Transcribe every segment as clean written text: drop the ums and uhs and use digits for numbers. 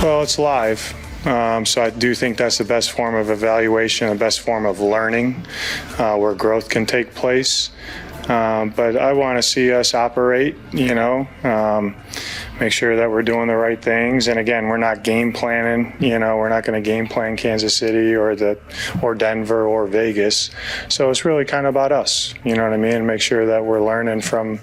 Well, it's live. So I do think that's the best form of evaluation, the best form of learning, where growth can take place. But I want to see us operate, make sure that we're doing the right things. And again, we're not game planning, we're not going to game plan Kansas City or Denver or Vegas. So it's really kind of about us, you know what I mean? Make sure that we're learning from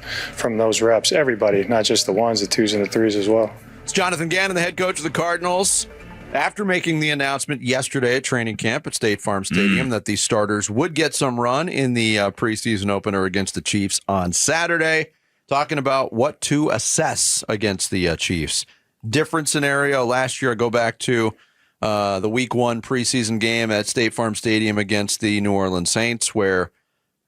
those reps, everybody, not just the ones, the twos and the threes as well. It's Jonathan Gannon, the head coach of the Cardinals. After making the announcement yesterday at training camp at State Farm Stadium that the starters would get some run in the preseason opener against the Chiefs on Saturday, talking about what to assess against the Chiefs. Different scenario last year. I go back to the week 1 preseason game at State Farm Stadium against the New Orleans Saints, where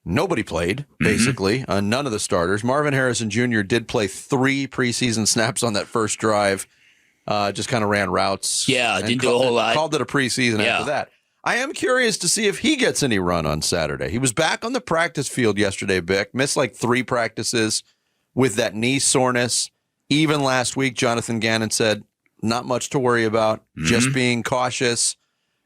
nobody played, basically. None of the starters. Marvin Harrison Jr. did play 3 preseason snaps on that first drive. Just kind of ran routes. Yeah, didn't do a whole lot. Called it a preseason after that. I am curious to see if he gets any run on Saturday. He was back on the practice field yesterday, Bick. Missed like 3 practices with that knee soreness. Even last week, Jonathan Gannon said, not much to worry about, just being cautious.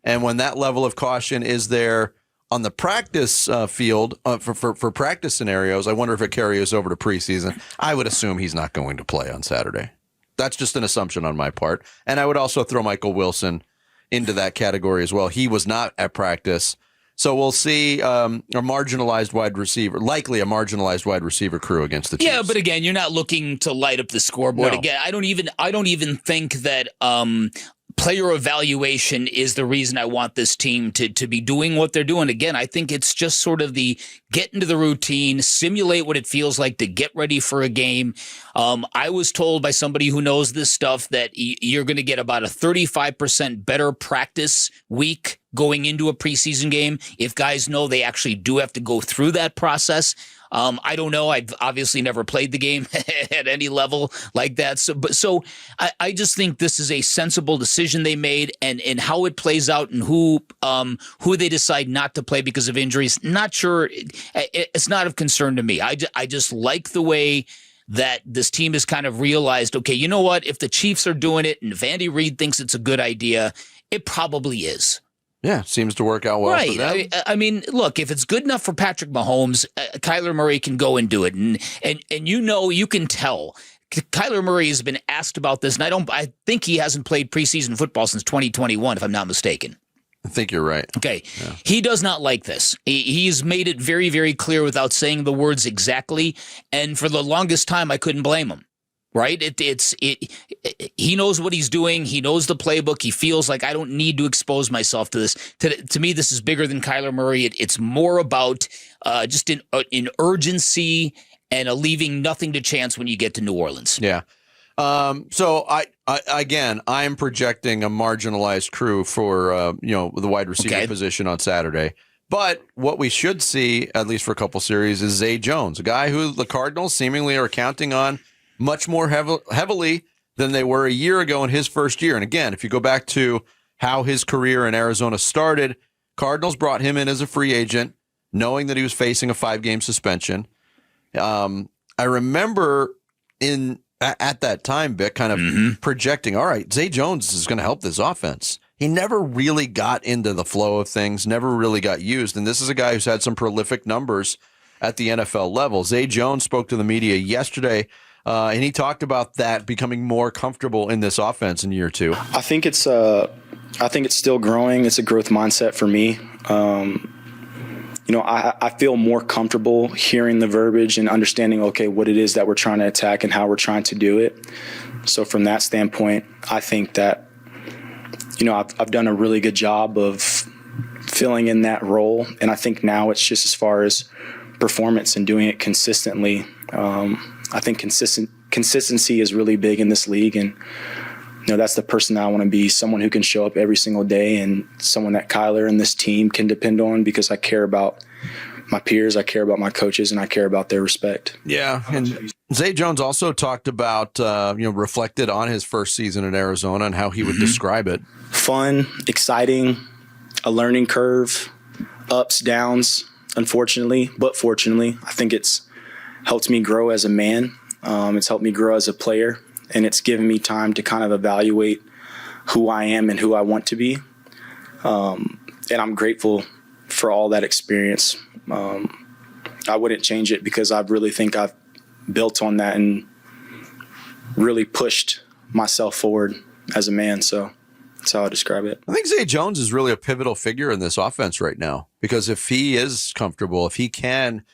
And when that level of caution is there on the practice field for practice scenarios, I wonder if it carries over to preseason. I would assume he's not going to play on Saturday. That's just an assumption on my part. And I would also throw Michael Wilson into that category as well. He was not at practice. So we'll see a marginalized wide receiver, likely a marginalized wide receiver crew against the Chiefs. Yeah, but again, you're not looking to light up the scoreboard. No. Again, I don't even think that player evaluation is the reason I want this team to be doing what they're doing. Again, I think it's just sort of the get into the routine, simulate what it feels like to get ready for a game. I was told by somebody who knows this stuff that you're going to get about a 35% better practice week going into a preseason game if guys know they actually do have to go through that process. I don't know. I've obviously never played the game at any level like that. So I just think this is a sensible decision they made, and how it plays out and who they decide not to play because of injuries. Not sure. It's not of concern to me. I just like the way that this team has kind of realized, okay, you know what? If the Chiefs are doing it and if Andy Reid thinks it's a good idea, it probably is. Yeah, seems to work out well for them. I mean, look, if it's good enough for Patrick Mahomes, Kyler Murray can go and do it. And you can tell. Kyler Murray has been asked about this, and I think he hasn't played preseason football since 2021, if I'm not mistaken. I think you're right. Okay. Yeah. He does not like this. He's made it very, very clear without saying the words exactly. And for the longest time, I couldn't blame him. Right? He knows what he's doing. He knows the playbook. He feels like I don't need to expose myself to this. To me, this is bigger than Kyler Murray. It's more about just an urgency and a leaving nothing to chance when you get to New Orleans. Yeah. So I'm projecting a marginalized crew for the wide receiver position on Saturday. But what we should see, at least for a couple series, is Zay Jones, a guy who the Cardinals seemingly are counting on much more heavily than they were a year ago in his first year. And again, if you go back to how his career in Arizona started, Cardinals brought him in as a free agent, knowing that he was facing a 5-game suspension. I remember at that time, Bick, kind of projecting, all right, Zay Jones is going to help this offense. He never really got into the flow of things, never really got used. And this is a guy who's had some prolific numbers at the NFL level. Zay Jones spoke to the media yesterday, and he talked about that becoming more comfortable in this offense in year 2. I think it's still growing. It's a growth mindset for me. I feel more comfortable hearing the verbiage and understanding, okay, what it is that we're trying to attack and how we're trying to do it. So from that standpoint, I think that, I've done a really good job of filling in that role. And I think now it's just as far as performance and doing it consistently. I think consistency is really big in this league, and that's the person that I want to be, someone who can show up every single day and someone that Kyler and this team can depend on, because I care about my peers, I care about my coaches, and I care about their respect. Yeah, and Zay Jones also talked about, reflected on his first season in Arizona and how he would describe it. Fun, exciting, a learning curve, ups, downs, unfortunately, but fortunately. I think it's helped me grow as a man. It's helped me grow as a player, and it's given me time to kind of evaluate who I am and who I want to be. And I'm grateful for all that experience. I wouldn't change it because I really think I've built on that and really pushed myself forward as a man. So that's how I describe it. I think Zay Jones is really a pivotal figure in this offense right now, because if he is comfortable, if he can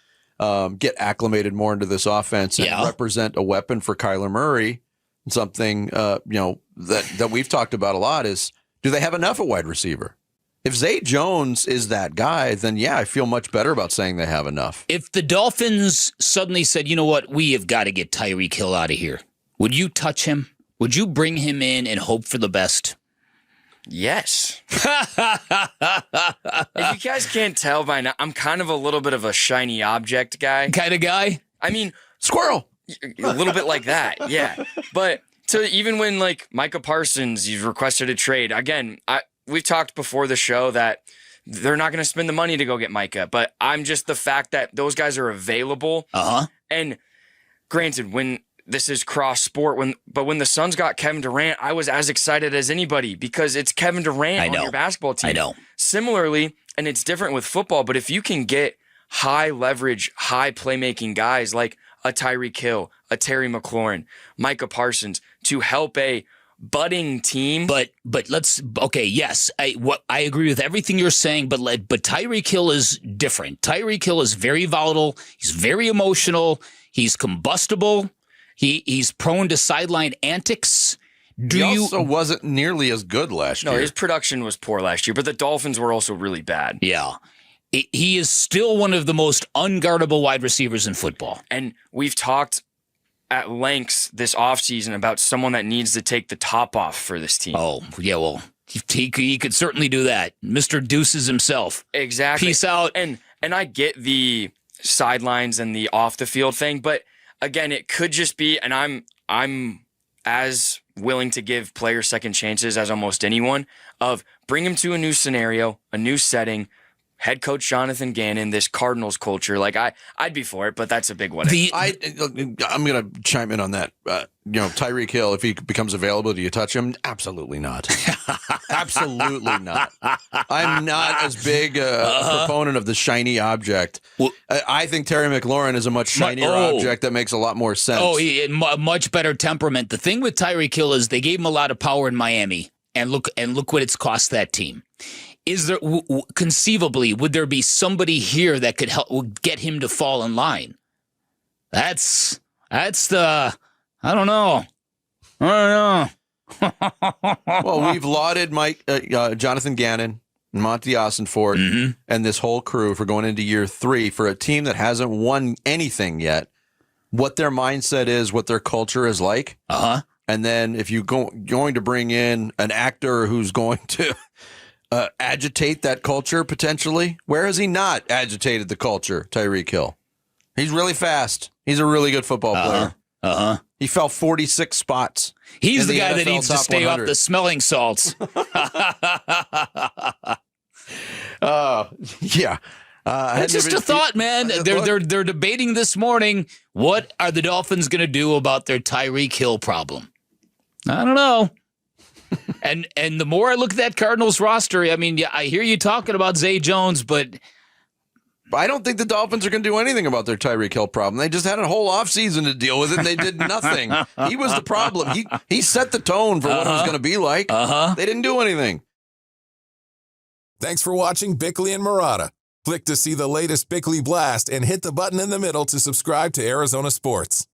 get acclimated more into this offense and represent a weapon for Kyler Murray, something that we've talked about a lot is, do they have enough at wide receiver? If Zay Jones is that guy, then I feel much better about saying they have enough. If the Dolphins suddenly said, you know what, we have got to get Tyreek Hill out of here, would you touch him? Would you bring him in and hope for the best? Yes. If you guys can't tell by now, I'm kind of a little bit of a shiny object guy. Kind of guy? I mean, squirrel. A little bit like that, yeah. But even when like Micah Parsons, you've requested a trade. Again, we've talked before the show that they're not going to spend the money to go get Micah. But I'm just the fact that those guys are available. And granted, when this is cross sport, but when the Suns got Kevin Durant, I was as excited as anybody because it's Kevin Durant on your basketball team. I know. Similarly, and it's different with football, but if you can get high leverage, high playmaking guys like a Tyreek Hill, a Terry McLaurin, Micah Parsons to help a budding team. But yes, I agree with everything you're saying, but Tyreek Hill is different. Tyreek Hill is very volatile. He's very emotional. He's combustible. He's prone to sideline antics. He also wasn't nearly as good last year. No, his production was poor last year, but the Dolphins were also really bad. Yeah. He is still one of the most unguardable wide receivers in football. And we've talked at lengths this offseason about someone that needs to take the top off for this team. Oh, yeah, well, he could certainly do that. Mr. Deuces himself. Exactly. Peace out. And I get the sidelines and the off the field thing, but again, it could just be, and I'm as willing to give players second chances as almost anyone, of bring him to a new scenario, a new setting, head coach Jonathan Gannon, this Cardinals culture. Like I'd be for it, but that's a big one. I'm going to chime in on that. Tyreek Hill, if he becomes available, do you touch him? Absolutely not. Absolutely not. I'm not as big a proponent of the shiny object. Well, I think Terry McLaurin is a much shinier object that makes a lot more sense. A much better temperament. The thing with Tyreek Hill is they gave him a lot of power in Miami, and look what it's cost that team. Is there conceivably, would there be somebody here that could help get him to fall in line? That's the, I don't know. Well, we've lauded Jonathan Gannon, and Monty Ossenfort, and this whole crew for going into year 3 for a team that hasn't won anything yet. What their mindset is, what their culture is like. And then if you're going to bring in an actor who's going to agitate that culture potentially, where has he not agitated the culture? Tyreek Hill. He's really fast. He's a really good football player. He fell 46 spots. He's the guy that needs to stay 100. off the smelling salts. Yeah. It's just a thought, man. They're debating this morning. What are the Dolphins going to do about their Tyreek Hill problem? I don't know. And the more I look at that Cardinals roster, I mean, I hear you talking about Zay Jones, but I don't think the Dolphins are going to do anything about their Tyreek Hill problem. They just had a whole offseason to deal with it, and they did nothing. He was the problem. He set the tone for what it was going to be like. They didn't do anything. Thanks for watching Bickley and Marotta. Click to see the latest Bickley Blast and hit the button in the middle to subscribe to Arizona Sports.